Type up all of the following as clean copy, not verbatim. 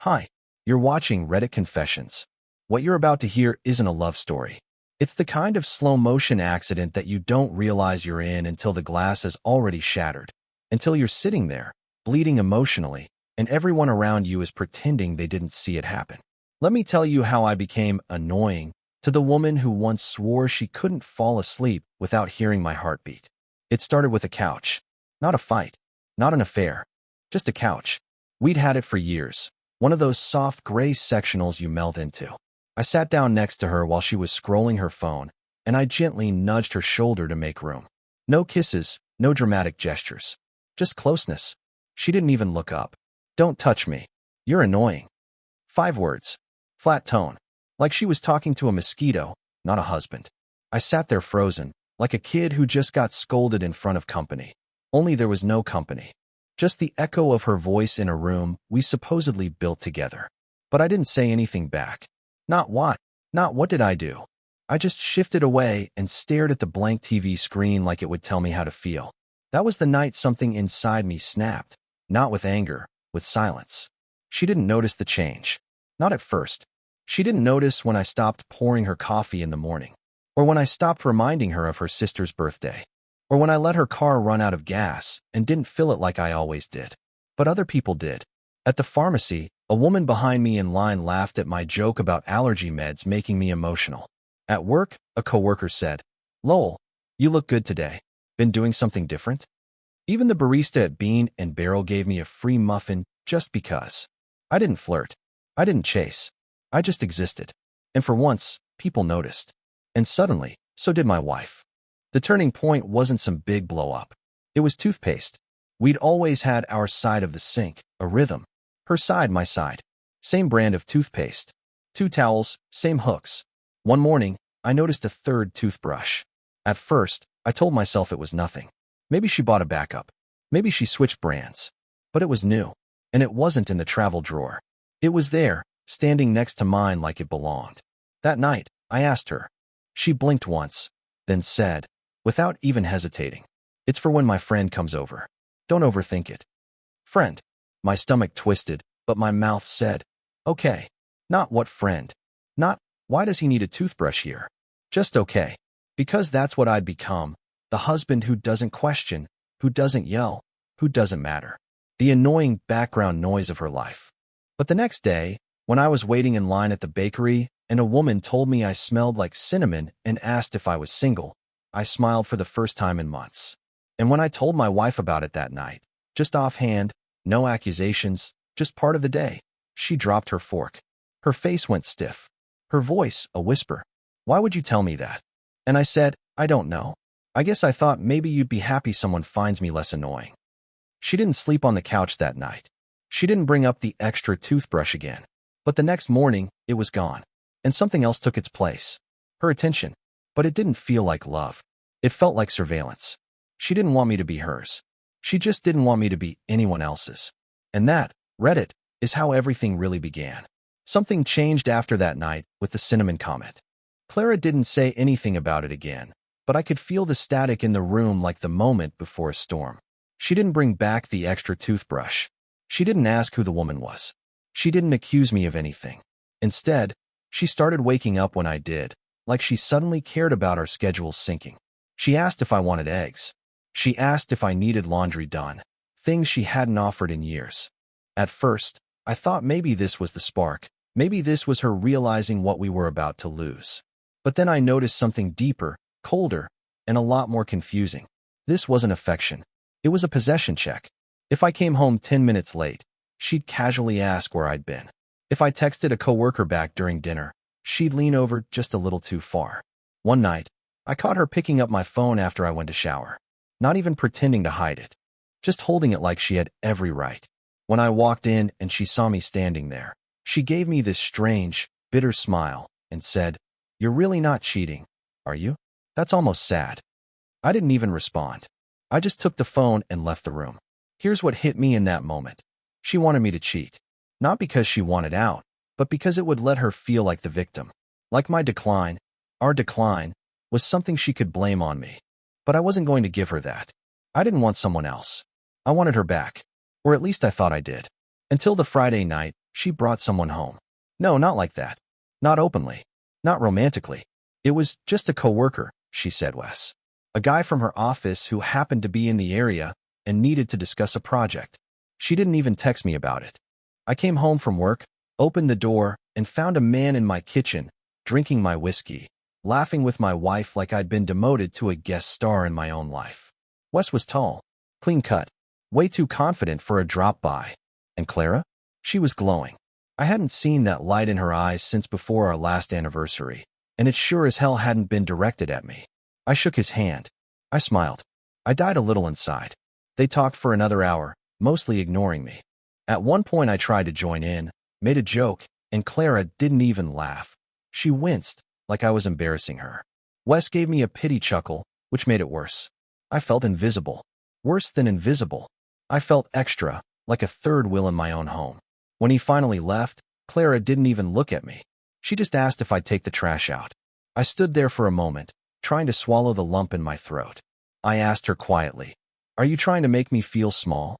Hi, you're watching Reddit Confessions. What you're about to hear isn't a love story. It's the kind of slow-motion accident that you don't realize you're in until the glass has already shattered, until you're sitting there, bleeding emotionally, and everyone around you is pretending they didn't see it happen. Let me tell you how I became annoying to the woman who once swore she couldn't fall asleep without hearing my heartbeat. It started with a couch. Not a fight. Not an affair. Just a couch. We'd had it for years. One of those soft gray sectionals you melt into. I sat down next to her while she was scrolling her phone, and I gently nudged her shoulder to make room. No kisses, no dramatic gestures. Just closeness. She didn't even look up. Don't touch me. You're annoying. 5 words. Flat tone. Like she was talking to a mosquito, not a husband. I sat there frozen, like a kid who just got scolded in front of company. Only there was no company. Just the echo of her voice in a room we supposedly built together. But I didn't say anything back. Not what did I do? I just shifted away and stared at the blank TV screen like it would tell me how to feel. That was the night something inside me snapped, not with anger, with silence. She didn't notice the change. Not at first. She didn't notice when I stopped pouring her coffee in the morning, or when I stopped reminding her of her sister's birthday, or when I let her car run out of gas and didn't fill it like I always did. But other people did. At the pharmacy, a woman behind me in line laughed at my joke about allergy meds making me emotional. At work, a coworker said, "Lowell, you look good today. Been doing something different?" Even the barista at Bean and Barrel gave me a free muffin just because. I didn't flirt. I didn't chase. I just existed. And for once, people noticed. And suddenly, so did my wife. The turning point wasn't some big blow-up. It was toothpaste. We'd always had our side of the sink, a rhythm. Her side, my side. Same brand of toothpaste. 2 towels, same hooks. One morning, I noticed a third toothbrush. At first, I told myself it was nothing. Maybe she bought a backup. Maybe she switched brands. But it was new. And it wasn't in the travel drawer. It was there, standing next to mine like it belonged. That night, I asked her. She blinked once, then said, without even hesitating, "It's for when my friend comes over. Don't overthink it." Friend. My stomach twisted, but my mouth said, "Okay." Not what friend. Not, why does he need a toothbrush here? Just okay. Because that's what I'd become. The husband who doesn't question, who doesn't yell, who doesn't matter. The annoying background noise of her life. But the next day, when I was waiting in line at the bakery and a woman told me I smelled like cinnamon and asked if I was single, I smiled for the first time in months. And when I told my wife about it that night, just offhand, no accusations, just part of the day, she dropped her fork. Her face went stiff. Her voice, a whisper. "Why would you tell me that?" And I said, "I don't know. I guess I thought maybe you'd be happy someone finds me less annoying." She didn't sleep on the couch that night. She didn't bring up the extra toothbrush again. But the next morning, it was gone. And something else took its place. Her attention. But it didn't feel like love. It felt like surveillance. She didn't want me to be hers. She just didn't want me to be anyone else's. And that, Reddit, is how everything really began. Something changed after that night with the cinnamon comment. Clara didn't say anything about it again, but I could feel the static in the room like the moment before a storm. She didn't bring back the extra toothbrush. She didn't ask who the woman was. She didn't accuse me of anything. Instead, she started waking up when I did, like she suddenly cared about our schedules syncing. She asked if I wanted eggs. She asked if I needed laundry done, things she hadn't offered in years. At first, I thought maybe this was the spark. Maybe this was her realizing what we were about to lose. But then I noticed something deeper, colder, and a lot more confusing. This wasn't affection. It was a possession check. If I came home 10 minutes late, she'd casually ask where I'd been. If I texted a coworker back during dinner, she'd lean over just a little too far. One night, I caught her picking up my phone after I went to shower. Not even pretending to hide it. Just holding it like she had every right. When I walked in and she saw me standing there, she gave me this strange, bitter smile and said, "You're really not cheating, are you? That's almost sad." I didn't even respond. I just took the phone and left the room. Here's what hit me in that moment. She wanted me to cheat. Not because she wanted out, but because it would let her feel like the victim. Like my decline, our decline, was something she could blame on me. But I wasn't going to give her that. I didn't want someone else. I wanted her back. Or at least I thought I did. Until the Friday night, She brought someone home. No, not like that. Not openly. Not romantically. It was just a coworker, she said, Wes. A guy from her office who happened to be in the area and needed to discuss a project. She didn't even text me about it. I came home from work, opened the door, and found a man in my kitchen, drinking my whiskey, laughing with my wife like I'd been demoted to a guest star in my own life. Wes was tall, clean-cut, way too confident for a drop-by. And Clara? She was glowing. I hadn't seen that light in her eyes since before our last anniversary, and it sure as hell hadn't been directed at me. I shook his hand. I smiled. I died a little inside. They talked for another hour, mostly ignoring me. At one point I tried to join in, made a joke, and Clara didn't even laugh. She winced, like I was embarrassing her. Wes gave me a pity chuckle, which made it worse. I felt invisible. Worse than invisible. I felt extra, like a third wheel in my own home. When he finally left, Clara didn't even look at me. She just asked if I'd take the trash out. I stood there for a moment, trying to swallow the lump in my throat. I asked her quietly, "Are you trying to make me feel small?"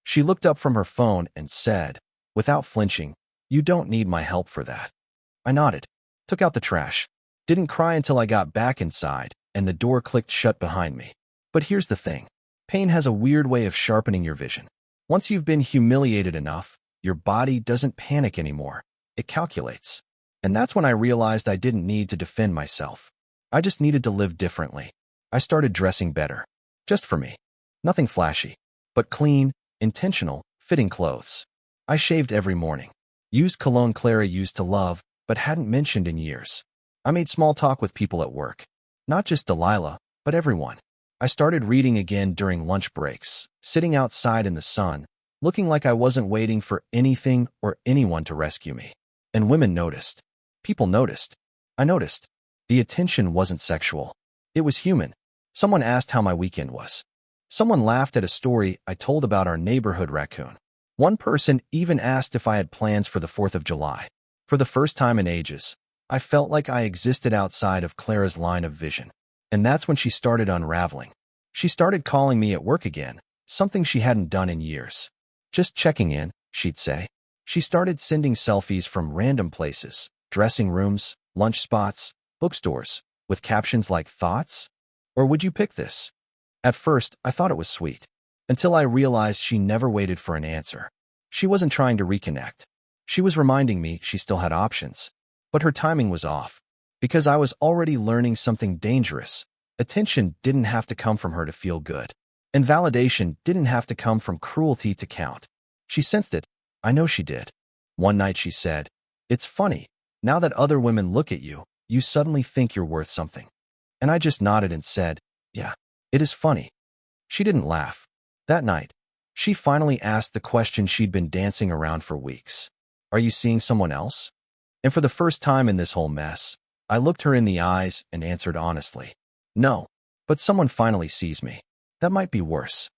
She looked up from her phone and said, without flinching, "You don't need my help for that." I nodded, took out the trash, didn't cry until I got back inside, and the door clicked shut behind me. But here's the thing. Pain has a weird way of sharpening your vision. Once you've been humiliated enough, your body doesn't panic anymore. It calculates. And that's when I realized I didn't need to defend myself. I just needed to live differently. I started dressing better. Just for me. Nothing flashy, but clean, intentional, fitting clothes. I shaved every morning. Used cologne Clara used to love, but hadn't mentioned in years. I made small talk with people at work. Not just Delilah, but everyone. I started reading again during lunch breaks, sitting outside in the sun, looking like I wasn't waiting for anything or anyone to rescue me. And women noticed. People noticed. I noticed. The attention wasn't sexual. It was human. Someone asked how my weekend was. Someone laughed at a story I told about our neighborhood raccoon. One person even asked if I had plans for the 4th of July. For the first time in ages, I felt like I existed outside of Clara's line of vision. And that's when she started unraveling. She started calling me at work again, something she hadn't done in years. Just checking in, she'd say. She started sending selfies from random places, dressing rooms, lunch spots, bookstores, with captions like "Thoughts?" or "Would you pick this?" At first, I thought it was sweet, until I realized she never waited for an answer. She wasn't trying to reconnect. She was reminding me she still had options. But her timing was off, because I was already learning something dangerous. Attention didn't have to come from her to feel good, and validation didn't have to come from cruelty to count. She sensed it. I know she did. One night she said, "It's funny, now that other women look at you, you suddenly think you're worth something." And I just nodded and said, "Yeah, it is funny." She didn't laugh. That night, she finally asked the question she'd been dancing around for weeks. "Are you seeing someone else?" And for the first time in this whole mess, I looked her in the eyes and answered honestly, "No, but someone finally sees me. That might be worse."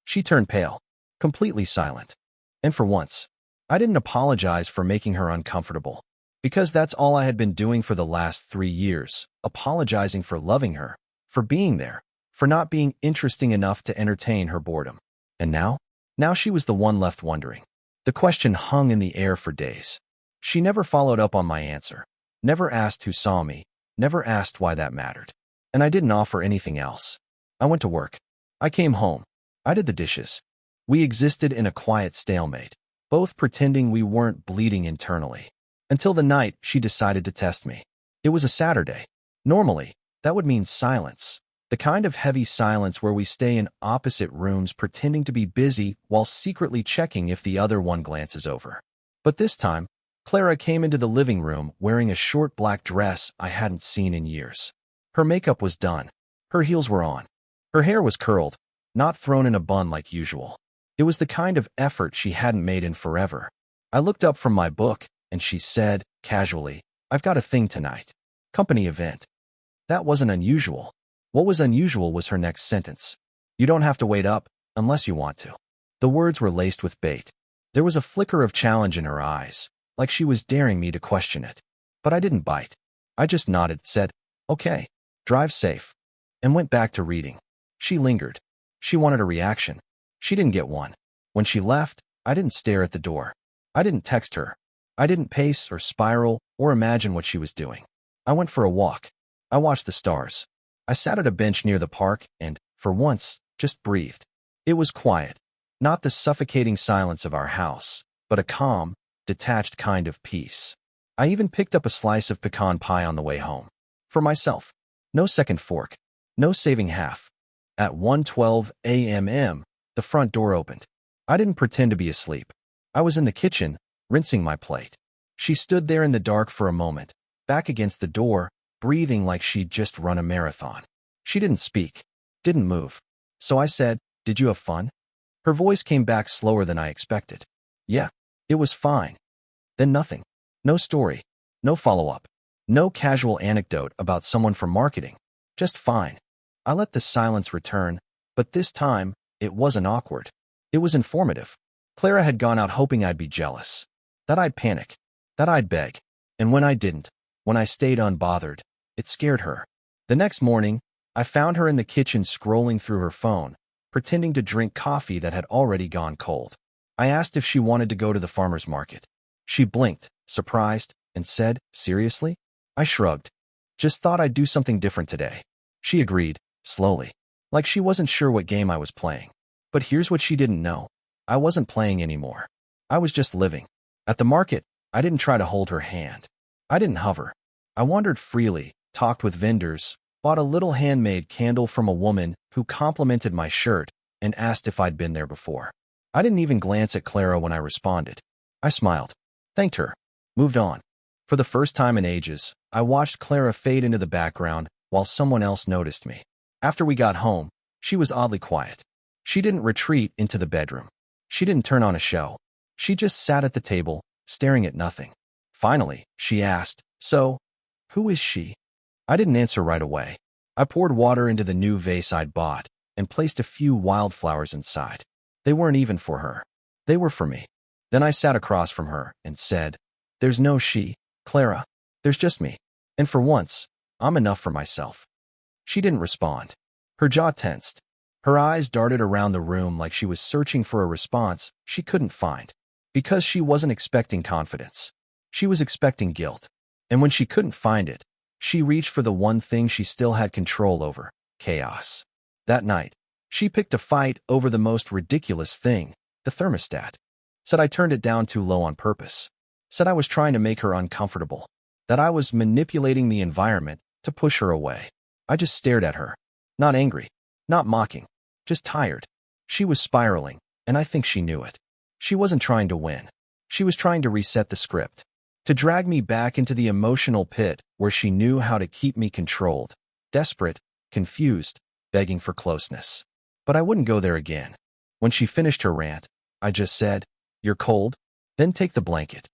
She turned pale, completely silent. And for once, I didn't apologize for making her uncomfortable, because that's all I had been doing for the last 3 years, apologizing for loving her, for being there, for not being interesting enough to entertain her boredom. And now she was the one left wondering. The question hung in the air for days. She never followed up on my answer, never asked who saw me, never asked why that mattered. And I didn't offer anything else. I went to work. I came home. I did the dishes. We existed in a quiet stalemate, both pretending we weren't bleeding internally. Until the night she decided to test me. It was a Saturday. Normally, that would mean silence. The kind of heavy silence where we stay in opposite rooms pretending to be busy while secretly checking if the other one glances over. But this time, Clara came into the living room wearing a short black dress I hadn't seen in years. Her makeup was done. Her heels were on. Her hair was curled, not thrown in a bun like usual. It was the kind of effort she hadn't made in forever. I looked up from my book, and she said, casually, "I've got a thing tonight. Company event." That wasn't unusual. What was unusual was her next sentence. "You don't have to wait up, unless you want to." The words were laced with bait. There was a flicker of challenge in her eyes, like she was daring me to question it. But I didn't bite. I just nodded, said, "Okay, drive safe," and went back to reading. She lingered. She wanted a reaction. She didn't get one. When she left, I didn't stare at the door. I didn't text her. I didn't pace or spiral or imagine what she was doing. I went for a walk. I watched the stars. I sat at a bench near the park and, for once, just breathed. It was quiet. Not the suffocating silence of our house, but a calm, detached kind of peace. I even picked up a slice of pecan pie on the way home. For myself. No second fork. No saving half. At 1:12 a.m., the front door opened. I didn't pretend to be asleep. I was in the kitchen, rinsing my plate. She stood there in the dark for a moment, back against the door, breathing like she'd just run a marathon. She didn't speak, didn't move. So I said, "Did you have fun?" Her voice came back slower than I expected. "Yeah, it was fine." Then nothing. No story. No follow-up. No casual anecdote about someone from marketing. Just fine. I let the silence return, but this time, it wasn't awkward. It was informative. Clara had gone out hoping I'd be jealous, that I'd panic, that I'd beg. And when I didn't, when I stayed unbothered, it scared her. The next morning, I found her in the kitchen scrolling through her phone, pretending to drink coffee that had already gone cold. I asked if she wanted to go to the farmer's market. She blinked, surprised, and said, "Seriously?" I shrugged. "Just thought I'd do something different today." She agreed, slowly, like she wasn't sure what game I was playing. But here's what she didn't know. I wasn't playing anymore. I was just living. At the market, I didn't try to hold her hand. I didn't hover. I wandered freely, talked with vendors, bought a little handmade candle from a woman who complimented my shirt and asked if I'd been there before. I didn't even glance at Clara when I responded. I smiled, thanked her, moved on. For the first time in ages, I watched Clara fade into the background while someone else noticed me. After we got home, she was oddly quiet. She didn't retreat into the bedroom. She didn't turn on a show. She just sat at the table, staring at nothing. Finally, she asked, "So, who is she?" I didn't answer right away. I poured water into the new vase I'd bought and placed a few wildflowers inside. They weren't even for her. They were for me. Then I sat across from her and said, "There's no she, Clara. There's just me. And for once, I'm enough for myself." She didn't respond. Her jaw tensed. Her eyes darted around the room like she was searching for a response she couldn't find. Because she wasn't expecting confidence. She was expecting guilt. And when she couldn't find it, she reached for the one thing she still had control over: chaos. That night, she picked a fight over the most ridiculous thing, the thermostat. Said I turned it down too low on purpose. Said I was trying to make her uncomfortable. That I was manipulating the environment to push her away. I just stared at her. Not angry. Not mocking. Just tired. She was spiraling, and I think she knew it. She wasn't trying to win. She was trying to reset the script. To drag me back into the emotional pit where she knew how to keep me controlled. Desperate, confused, begging for closeness. But I wouldn't go there again. When she finished her rant, I just said, "You're cold? Then take the blanket."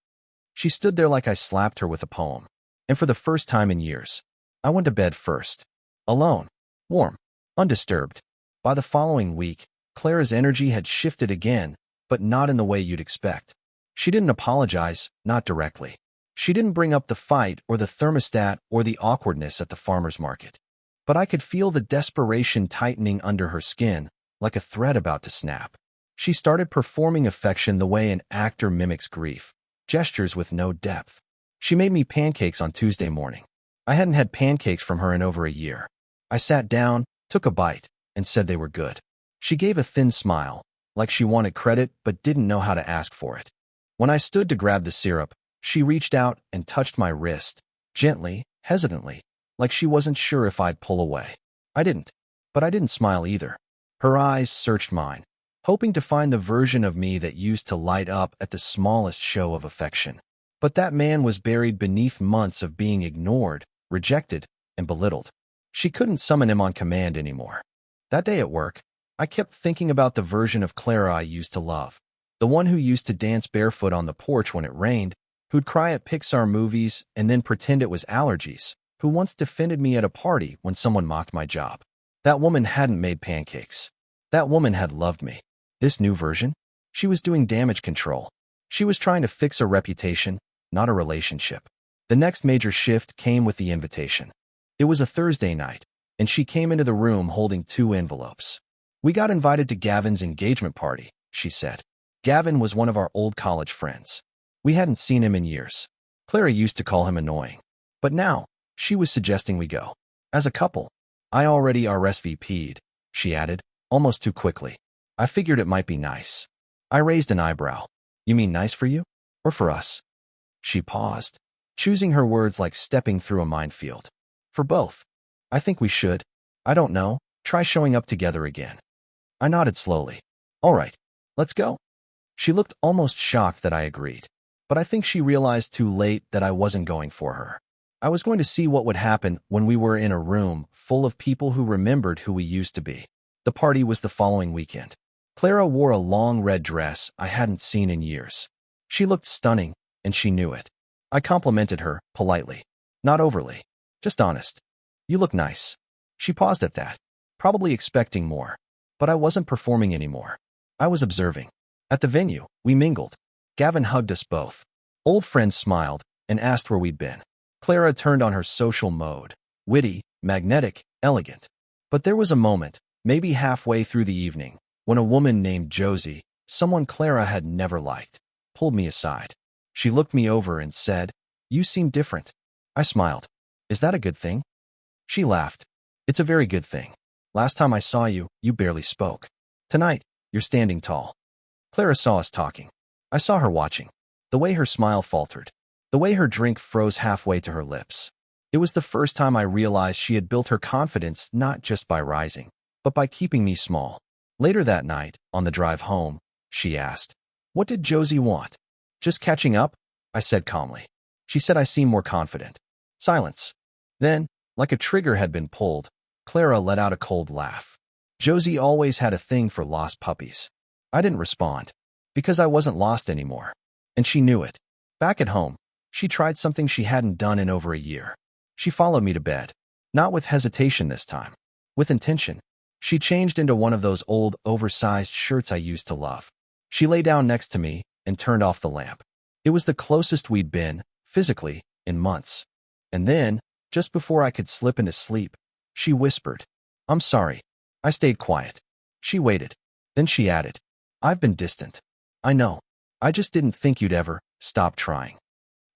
She stood there like I slapped her with a poem. And for the first time in years, I went to bed first. Alone. Warm. Undisturbed. By the following week, Clara's energy had shifted again, but not in the way you'd expect. She didn't apologize, not directly. She didn't bring up the fight or the thermostat or the awkwardness at the farmer's market. But I could feel the desperation tightening under her skin, like a thread about to snap. She started performing affection the way an actor mimics grief, gestures with no depth. She made me pancakes on Tuesday morning. I hadn't had pancakes from her in over a year. I sat down, took a bite, and said they were good. She gave a thin smile, like she wanted credit but didn't know how to ask for it. When I stood to grab the syrup, she reached out and touched my wrist, gently, hesitantly, like she wasn't sure if I'd pull away. I didn't. But I didn't smile either. Her eyes searched mine, hoping to find the version of me that used to light up at the smallest show of affection. But that man was buried beneath months of being ignored, rejected, and belittled. She couldn't summon him on command anymore. That day at work, I kept thinking about the version of Clara I used to love. The one who used to dance barefoot on the porch when it rained, who'd cry at Pixar movies and then pretend it was allergies, who once defended me at a party when someone mocked my job. That woman hadn't made pancakes. That woman had loved me. This new version? She was doing damage control. She was trying to fix a reputation, not a relationship. The next major shift came with the invitation. It was a Thursday night, and she came into the room holding 2 envelopes. "We got invited to Gavin's engagement party," she said. Gavin was one of our old college friends. We hadn't seen him in years. Clara used to call him annoying. But now, she was suggesting we go. As a couple. I already RSVP'd, she added, almost too quickly. I figured it might be nice. I raised an eyebrow. You mean nice for you? Or for us? She paused, choosing her words like stepping through a minefield. For both. I think we should. I don't know. Try showing up together again. I nodded slowly. All right. Let's go. She looked almost shocked that I agreed. But I think she realized too late that I wasn't going for her. I was going to see what would happen when we were in a room full of people who remembered who we used to be. The party was the following weekend. Clara wore a long red dress I hadn't seen in years. She looked stunning, and she knew it. I complimented her, politely. Not overly. Just honest. You look nice. She paused at that, probably expecting more. But I wasn't performing anymore. I was observing. At the venue, we mingled. Gavin hugged us both. Old friends smiled and asked where we'd been. Clara turned on her social mode. Witty, magnetic, elegant. But there was a moment, maybe halfway through the evening, when a woman named Josie, someone Clara had never liked, pulled me aside. She looked me over and said, "You seem different." I smiled. "Is that a good thing?" She laughed. "It's a very good thing. Last time I saw you, you barely spoke. Tonight, you're standing tall." Clara saw us talking. I saw her watching. The way her smile faltered. The way her drink froze halfway to her lips. It was the first time I realized she had built her confidence not just by rising, but by keeping me small. Later that night, on the drive home, she asked, "What did Josie want?" "Just catching up," I said calmly. She said I seemed more confident. Silence. Then, like a trigger had been pulled, Clara let out a cold laugh. Josie always had a thing for lost puppies. I didn't respond, because I wasn't lost anymore. And she knew it. Back at home, she tried something she hadn't done in over a year. She followed me to bed. Not with hesitation this time. With intention. She changed into one of those old, oversized shirts I used to love. She lay down next to me and turned off the lamp. It was the closest we'd been, physically, in months. And then, just before I could slip into sleep, she whispered, "I'm sorry." I stayed quiet. She waited. Then she added, "I've been distant. I know. I just didn't think you'd ever stop trying."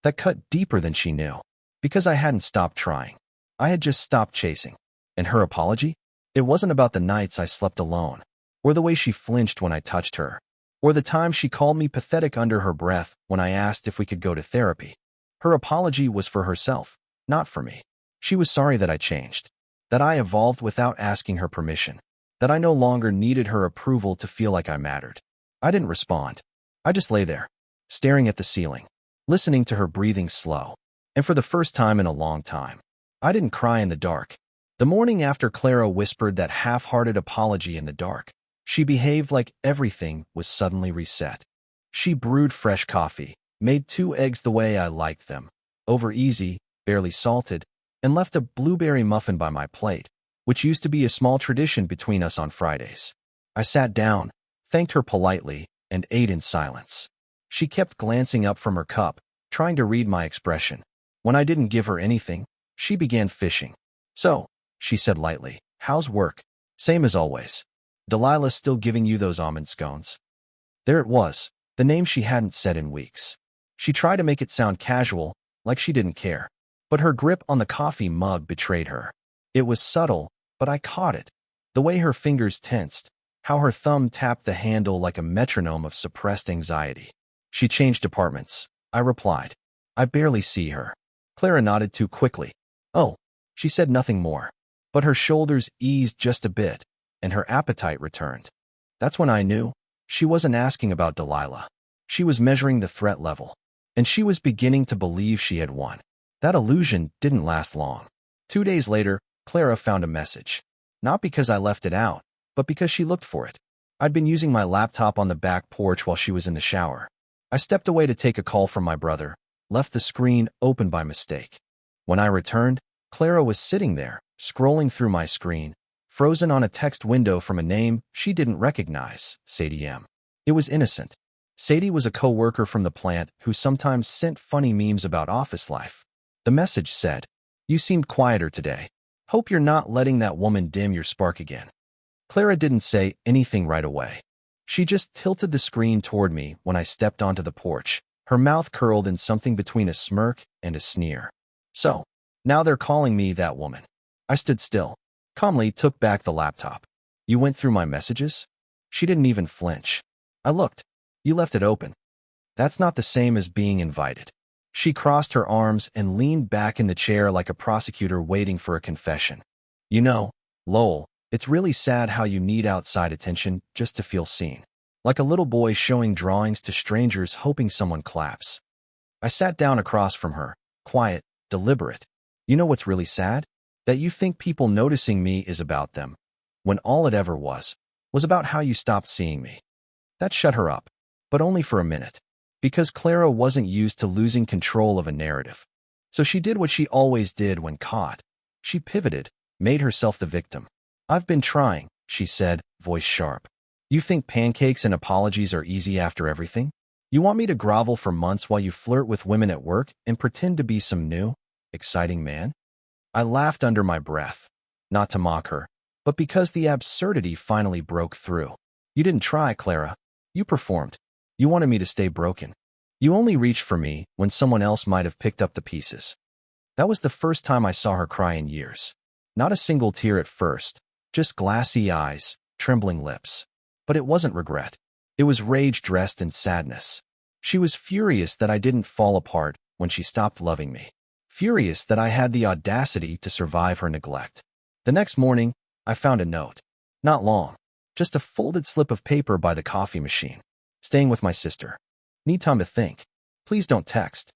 That cut deeper than she knew. Because I hadn't stopped trying. I had just stopped chasing. And her apology? It wasn't about the nights I slept alone, or the way she flinched when I touched her, or the time she called me pathetic under her breath when I asked if we could go to therapy. Her apology was for herself, not for me. She was sorry that I changed, that I evolved without asking her permission, that I no longer needed her approval to feel like I mattered. I didn't respond. I just lay there, staring at the ceiling, listening to her breathing slow. And for the first time in a long time, I didn't cry in the dark. The morning after Clara whispered that half-hearted apology in the dark, she behaved like everything was suddenly reset. She brewed fresh coffee, made 2 eggs the way I liked them, over easy, barely salted, and left a blueberry muffin by my plate, which used to be a small tradition between us on Fridays. I sat down, thanked her politely, and ate in silence. She kept glancing up from her cup, trying to read my expression. When I didn't give her anything, she began fishing. "So," she said lightly, "how's work?" "Same as always. Delilah's still giving you those almond scones?" There it was, the name she hadn't said in weeks. She tried to make it sound casual, like she didn't care. But her grip on the coffee mug betrayed her. It was subtle, but I caught it. The way her fingers tensed, how her thumb tapped the handle like a metronome of suppressed anxiety. "She changed apartments," I replied. "I barely see her." Clara nodded too quickly. "Oh." She said nothing more, but her shoulders eased just a bit, and her appetite returned. That's when I knew. She wasn't asking about Delilah. She was measuring the threat level, and she was beginning to believe she had won. That illusion didn't last long. 2 days later, Clara found a message. Not because I left it out, but because she looked for it. I'd been using my laptop on the back porch while she was in the shower. I stepped away to take a call from my brother, left the screen open by mistake. When I returned, Clara was sitting there, scrolling through my screen, frozen on a text window from a name she didn't recognize, Sadie M. It was innocent. Sadie was a co-worker from the plant who sometimes sent funny memes about office life. The message said, "You seemed quieter today. Hope you're not letting that woman dim your spark again." Clara didn't say anything right away. She just tilted the screen toward me when I stepped onto the porch, Her mouth curled in something between a smirk and a sneer. So, now they're calling me that woman. I stood still, calmly took back the laptop. You went through my messages? She didn't even flinch. I looked. You left it open. That's not the same as being invited. She crossed her arms and leaned back in the chair like a prosecutor waiting for a confession. You know, Lowell, it's really sad how you need outside attention just to feel seen. Like a little boy showing drawings to strangers hoping someone claps. I sat down across from her, quiet, deliberate. You know what's really sad? That you think people noticing me is about them, when all it ever was about how you stopped seeing me. That shut her up, but only for a minute. Because Clara wasn't used to losing control of a narrative. So she did what she always did when caught. She pivoted, made herself the victim. I've been trying, she said, voice sharp. You think pancakes and apologies are easy after everything? You want me to grovel for months while you flirt with women at work and pretend to be some new, exciting man? I laughed under my breath, not to mock her, but because the absurdity finally broke through. You didn't try, Clara. You performed. You wanted me to stay broken. You only reached for me when someone else might have picked up the pieces. That was the first time I saw her cry in years. Not a single tear at first, just glassy eyes, trembling lips. But it wasn't regret. It was rage dressed in sadness. She was furious that I didn't fall apart when she stopped loving me. Furious that I had the audacity to survive her neglect. The next morning, I found a note. Not long. Just a folded slip of paper by the coffee machine. Staying with my sister. Need time to think. Please don't text.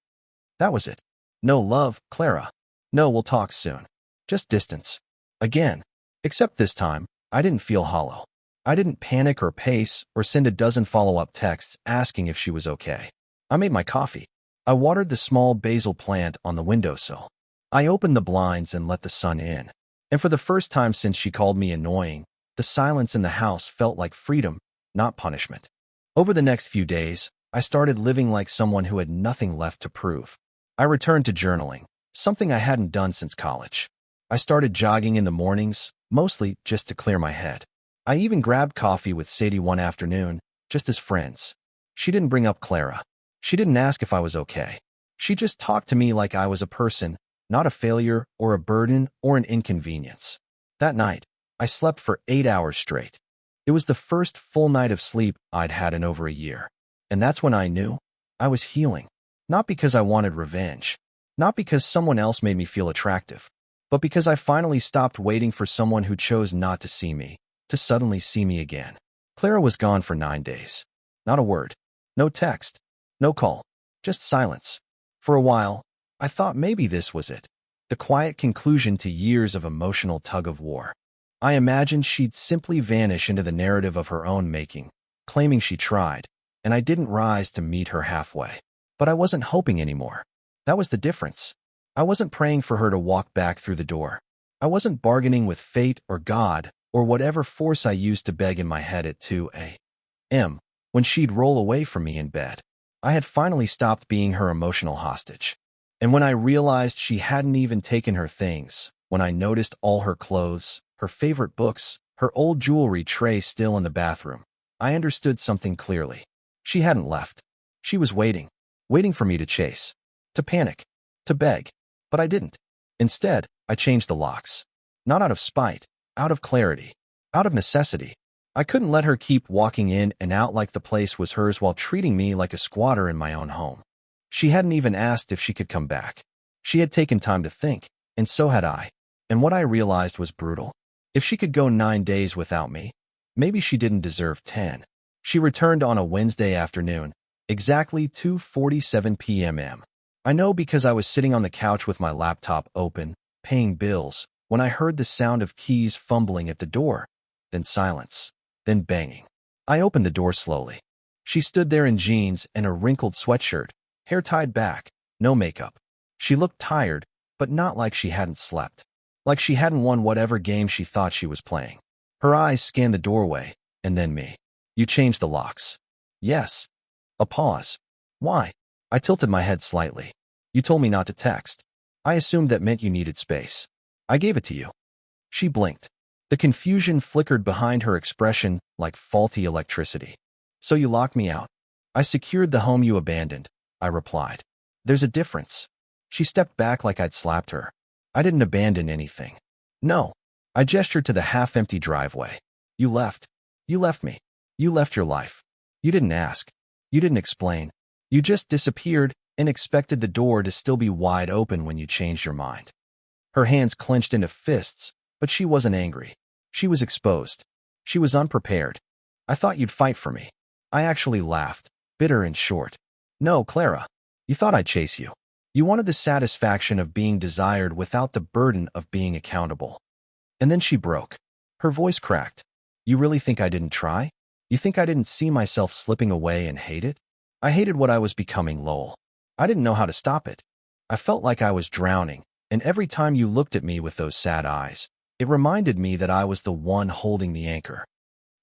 That was it. No love, Clara. No, we'll talk soon. Just distance. Again. Except this time, I didn't feel hollow. I didn't panic or pace or send a dozen follow-up texts asking if she was okay. I made my coffee. I watered the small basil plant on the windowsill. I opened the blinds and let the sun in. And for the first time since she called me annoying, the silence in the house felt like freedom, not punishment. Over the next few days, I started living like someone who had nothing left to prove. I returned to journaling, something I hadn't done since college. I started jogging in the mornings, mostly just to clear my head. I even grabbed coffee with Sadie one afternoon, just as friends. She didn't bring up Clara. She didn't ask if I was okay. She just talked to me like I was a person, not a failure or a burden or an inconvenience. That night, I slept for 8 hours straight. It was the first full night of sleep I'd had in over a year. And that's when I knew I was healing. Not because I wanted revenge. Not because someone else made me feel attractive. But because I finally stopped waiting for someone who chose not to see me, to suddenly see me again. Clara was gone for 9 days. Not a word. No text. No call. Just silence. For a while, I thought maybe this was it. The quiet conclusion to years of emotional tug-of-war. I imagined she'd simply vanish into the narrative of her own making, claiming she tried, and I didn't rise to meet her halfway. But I wasn't hoping anymore. That was the difference. I wasn't praying for her to walk back through the door. I wasn't bargaining with fate or God or whatever force I used to beg in my head at 2 a.m. when she'd roll away from me in bed. I had finally stopped being her emotional hostage. And when I realized she hadn't even taken her things, when I noticed all her clothes, her favorite books, her old jewelry tray still in the bathroom, I understood something clearly. She hadn't left. She was waiting. Waiting for me to chase. To panic. To beg. But I didn't. Instead, I changed the locks. Not out of spite. Out of clarity. Out of necessity. I couldn't let her keep walking in and out like the place was hers while treating me like a squatter in my own home. She hadn't even asked if she could come back. She had taken time to think, and so had I. And what I realized was brutal. If she could go 9 days without me, maybe she didn't deserve 10. She returned on a Wednesday afternoon, exactly 2:47 p.m. I know because I was sitting on the couch with my laptop open, paying bills, when I heard the sound of keys fumbling at the door, then silence, then banging. I opened the door slowly. She stood there in jeans and a wrinkled sweatshirt, hair tied back, no makeup. She looked tired, but not like she hadn't slept. Like she hadn't won whatever game she thought she was playing. Her eyes scanned the doorway, and then me. You changed the locks. Yes. A pause. Why? I tilted my head slightly. You told me not to text. I assumed that meant you needed space. I gave it to you. She blinked. The confusion flickered behind her expression like faulty electricity. So you locked me out. I secured the home you abandoned. I replied. There's a difference. She stepped back like I'd slapped her. I didn't abandon anything. No. I gestured to the half-empty driveway. You left. You left me. You left your life. You didn't ask. You didn't explain. You just disappeared and expected the door to still be wide open when you changed your mind. Her hands clenched into fists, but she wasn't angry. She was exposed. She was unprepared. I thought you'd fight for me. I actually laughed, bitter and short. No, Clara. You thought I'd chase you. You wanted the satisfaction of being desired without the burden of being accountable. And then she broke. Her voice cracked. You really think I didn't try? You think I didn't see myself slipping away and hate it? I hated what I was becoming, Lowell. I didn't know how to stop it. I felt like I was drowning, and every time you looked at me with those sad eyes, it reminded me that I was the one holding the anchor.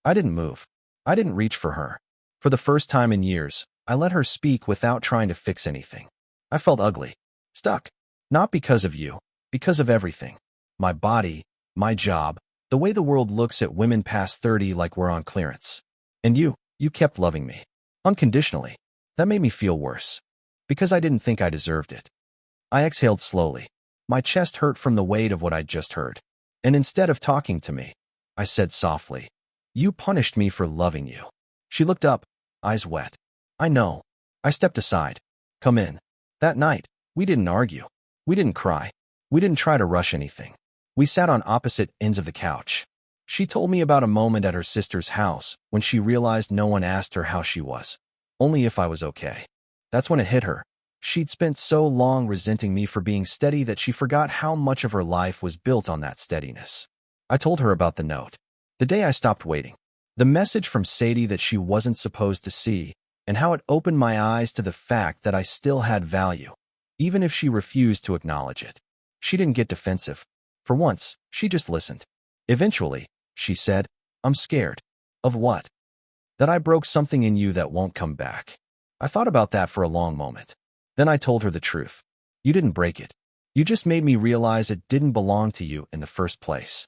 I didn't move. I didn't reach for her. For the first time in years, I let her speak without trying to fix anything. I felt ugly. Stuck. Not because of you, because of everything. My body, my job, the way the world looks at women past 30 like we're on clearance. And you kept loving me. Unconditionally. That made me feel worse. Because I didn't think I deserved it. I exhaled slowly. My chest hurt from the weight of what I'd just heard. And instead of talking to me, I said softly, You punished me for loving you. She looked up, eyes wet. I know. I stepped aside. Come in. That night, we didn't argue. We didn't cry. We didn't try to rush anything. We sat on opposite ends of the couch. She told me about a moment at her sister's house when she realized no one asked her how she was, only if I was okay. That's when it hit her. She'd spent so long resenting me for being steady that she forgot how much of her life was built on that steadiness. I told her about the note. The day I stopped waiting. The message from Sadie that she wasn't supposed to see, and how it opened my eyes to the fact that I still had value, even if she refused to acknowledge it. She didn't get defensive. For once, she just listened. Eventually, she said, I'm scared. Of what? That I broke something in you that won't come back. I thought about that for a long moment. Then I told her the truth. You didn't break it. You just made me realize it didn't belong to you in the first place.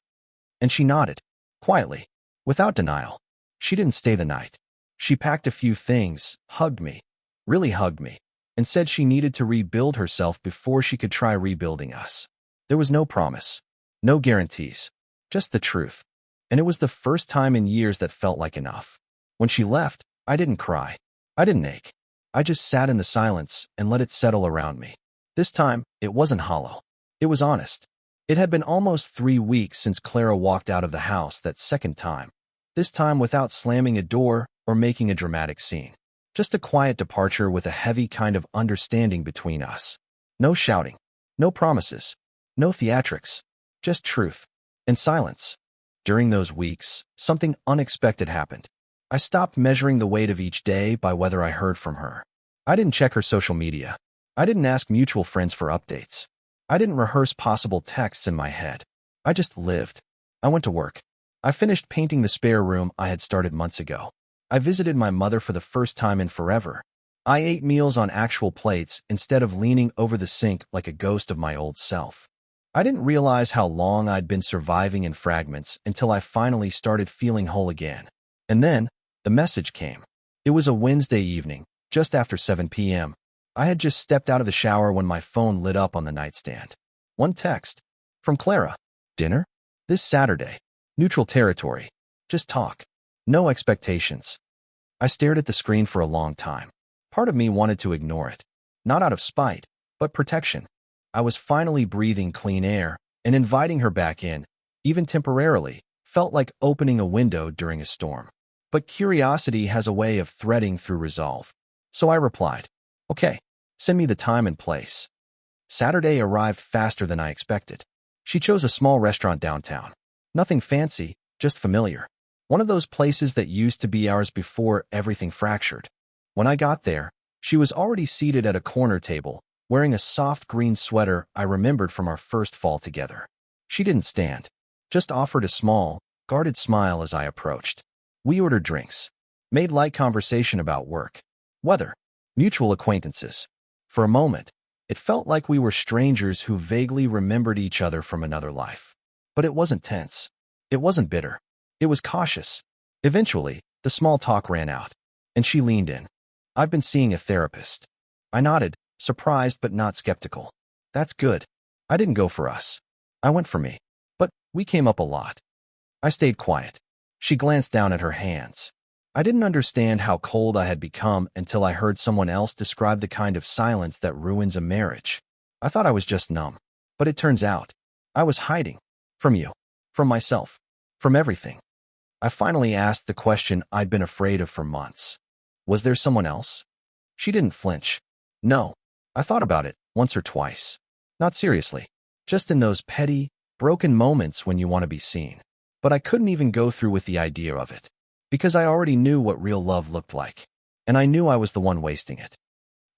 And she nodded, quietly, without denial. She didn't stay the night. She packed a few things, hugged me, really hugged me, and said she needed to rebuild herself before she could try rebuilding us. There was no promise, no guarantees, just the truth. And it was the first time in years that felt like enough. When she left, I didn't cry. I didn't ache. I just sat in the silence and let it settle around me. This time, it wasn't hollow. It was honest. It had been almost 3 weeks since Clara walked out of the house that second time. This time without slamming a door or making a dramatic scene. Just a quiet departure with a heavy kind of understanding between us. No shouting. No promises. No theatrics. Just truth. And silence. During those weeks, something unexpected happened. I stopped measuring the weight of each day by whether I heard from her. I didn't check her social media. I didn't ask mutual friends for updates. I didn't rehearse possible texts in my head. I just lived. I went to work. I finished painting the spare room I had started months ago. I visited my mother for the first time in forever. I ate meals on actual plates instead of leaning over the sink like a ghost of my old self. I didn't realize how long I'd been surviving in fragments until I finally started feeling whole again. And then, the message came. It was a Wednesday evening, just after 7 p.m. I had just stepped out of the shower when my phone lit up on the nightstand. One text. From Clara. Dinner? This Saturday. Neutral territory. Just talk. No expectations. I stared at the screen for a long time. Part of me wanted to ignore it. Not out of spite, but protection. I was finally breathing clean air, and inviting her back in, even temporarily, felt like opening a window during a storm. But curiosity has a way of threading through resolve. So I replied, Okay, send me the time and place. Saturday arrived faster than I expected. She chose a small restaurant downtown. Nothing fancy, just familiar. One of those places that used to be ours before everything fractured. When I got there, she was already seated at a corner table, wearing a soft green sweater I remembered from our first fall together. She didn't stand, just offered a small, guarded smile as I approached. We ordered drinks, made light conversation about work, weather, mutual acquaintances. For a moment, it felt like we were strangers who vaguely remembered each other from another life. But it wasn't tense. It wasn't bitter. It was cautious. Eventually, the small talk ran out, and she leaned in. I've been seeing a therapist. I nodded, surprised but not skeptical. That's good. I didn't go for us. I went for me. But we came up a lot. I stayed quiet. She glanced down at her hands. I didn't understand how cold I had become until I heard someone else describe the kind of silence that ruins a marriage. I thought I was just numb. But it turns out, I was hiding. From you. From myself. From everything. I finally asked the question I'd been afraid of for months. Was there someone else? She didn't flinch. No. I thought about it once or twice. Not seriously. Just in those petty, broken moments when you want to be seen. But I couldn't even go through with the idea of it. Because I already knew what real love looked like. And I knew I was the one wasting it.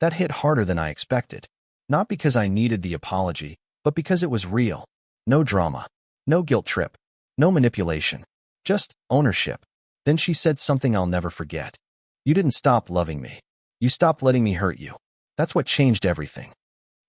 That hit harder than I expected. Not because I needed the apology, but because it was real. No drama. No guilt trip. No manipulation. Just ownership. Then she said something I'll never forget. You didn't stop loving me. You stopped letting me hurt you. That's what changed everything.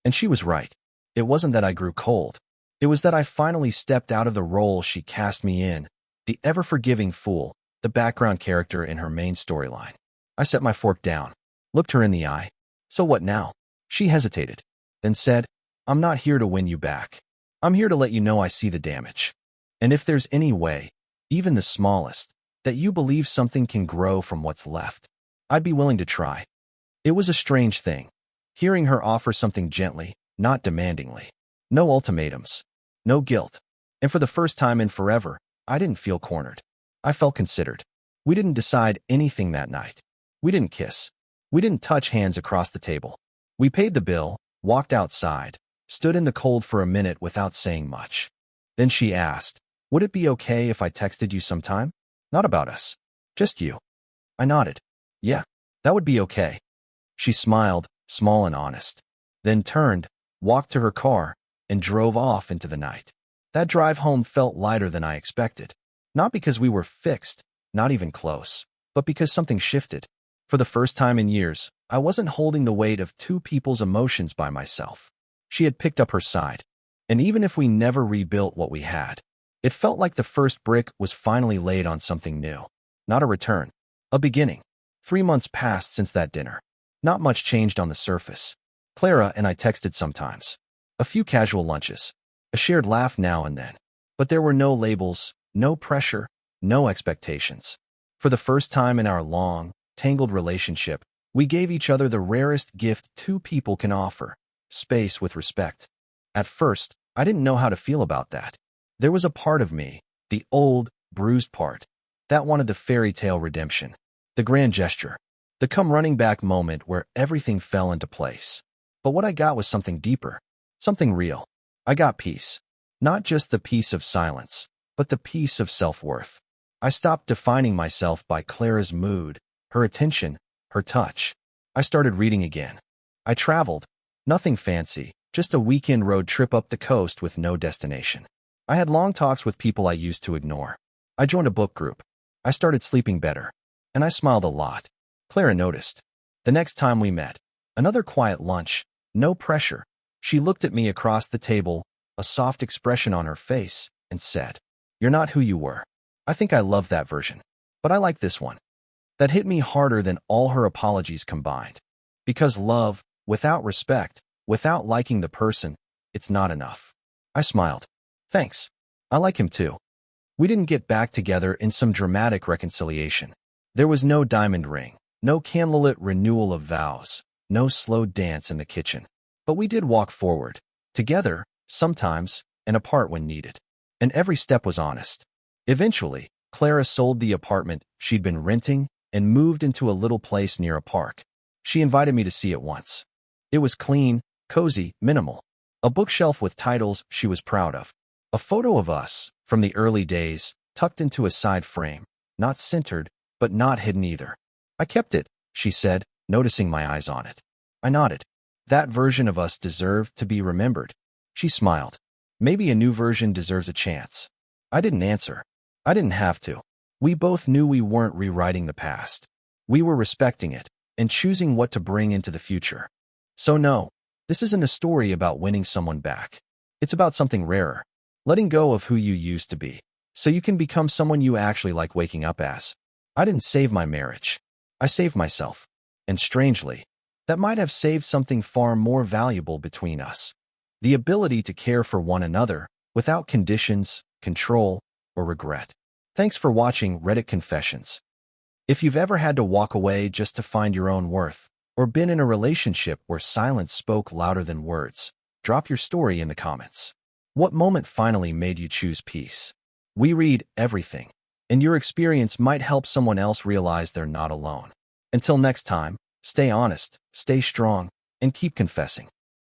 And she was right. It wasn't that I grew cold. It was that I finally stepped out of the role she cast me in, the ever-forgiving fool, the background character in her main storyline. I set my fork down, looked her in the eye. So what now? She hesitated, then said, I'm not here to win you back. I'm here to let you know I see the damage. And if there's any way, even the smallest, that you believe something can grow from what's left, I'd be willing to try. It was a strange thing, hearing her offer something gently, not demandingly. No ultimatums. No guilt. And for the first time in forever, I didn't feel cornered. I felt considered. We didn't decide anything that night. We didn't kiss. We didn't touch hands across the table. We paid the bill, walked outside, stood in the cold for a minute without saying much. Then she asked, would it be okay if I texted you sometime? Not about us. Just you. I nodded. Yeah, that would be okay. She smiled, small and honest. Then turned, walked to her car, and drove off into the night. That drive home felt lighter than I expected. Not because we were fixed, not even close, but because something shifted. For the first time in years, I wasn't holding the weight of two people's emotions by myself. She had picked up her side. And even if we never rebuilt what we had, it felt like the first brick was finally laid on something new. Not a return. A beginning. 3 months passed since that dinner. Not much changed on the surface. Clara and I texted sometimes. A few casual lunches. A shared laugh now and then. But there were no labels, no pressure, no expectations. For the first time in our long, tangled relationship, we gave each other the rarest gift two people can offer: space with respect. At first, I didn't know how to feel about that. There was a part of me, the old, bruised part, that wanted the fairy tale redemption, the grand gesture, the come-running-back moment where everything fell into place. But what I got was something deeper, something real. I got peace. Not just the peace of silence, but the peace of self-worth. I stopped defining myself by Clara's mood, her attention, her touch. I started reading again. I traveled. Nothing fancy, just a weekend road trip up the coast with no destination. I had long talks with people I used to ignore. I joined a book group. I started sleeping better. And I smiled a lot. Clara noticed. The next time we met, another quiet lunch, no pressure. She looked at me across the table, a soft expression on her face, and said, "You're not who you were. I think I love that version. But I like this one." That hit me harder than all her apologies combined. Because love, without respect, without liking the person, it's not enough. I smiled. Thanks. I like him too. We didn't get back together in some dramatic reconciliation. There was no diamond ring, no candlelit renewal of vows, no slow dance in the kitchen. But we did walk forward, together, sometimes, and apart when needed. And every step was honest. Eventually, Clara sold the apartment she'd been renting and moved into a little place near a park. She invited me to see it once. It was clean, cozy, minimal. A bookshelf with titles she was proud of. A photo of us, from the early days, tucked into a side frame, not centered, but not hidden either. I kept it, she said, noticing my eyes on it. I nodded. That version of us deserved to be remembered. She smiled. Maybe a new version deserves a chance. I didn't answer. I didn't have to. We both knew we weren't rewriting the past. We were respecting it and choosing what to bring into the future. So no, this isn't a story about winning someone back. It's about something rarer. Letting go of who you used to be, so you can become someone you actually like waking up as. I didn't save my marriage. I saved myself. And strangely, that might have saved something far more valuable between us. The ability to care for one another without conditions, control, or regret. Thanks for watching Reddit Confessions. If you've ever had to walk away just to find your own worth, or been in a relationship where silence spoke louder than words, drop your story in the comments. What moment finally made you choose peace? We read everything, and your experience might help someone else realize they're not alone. Until next time, stay honest, stay strong, and keep confessing.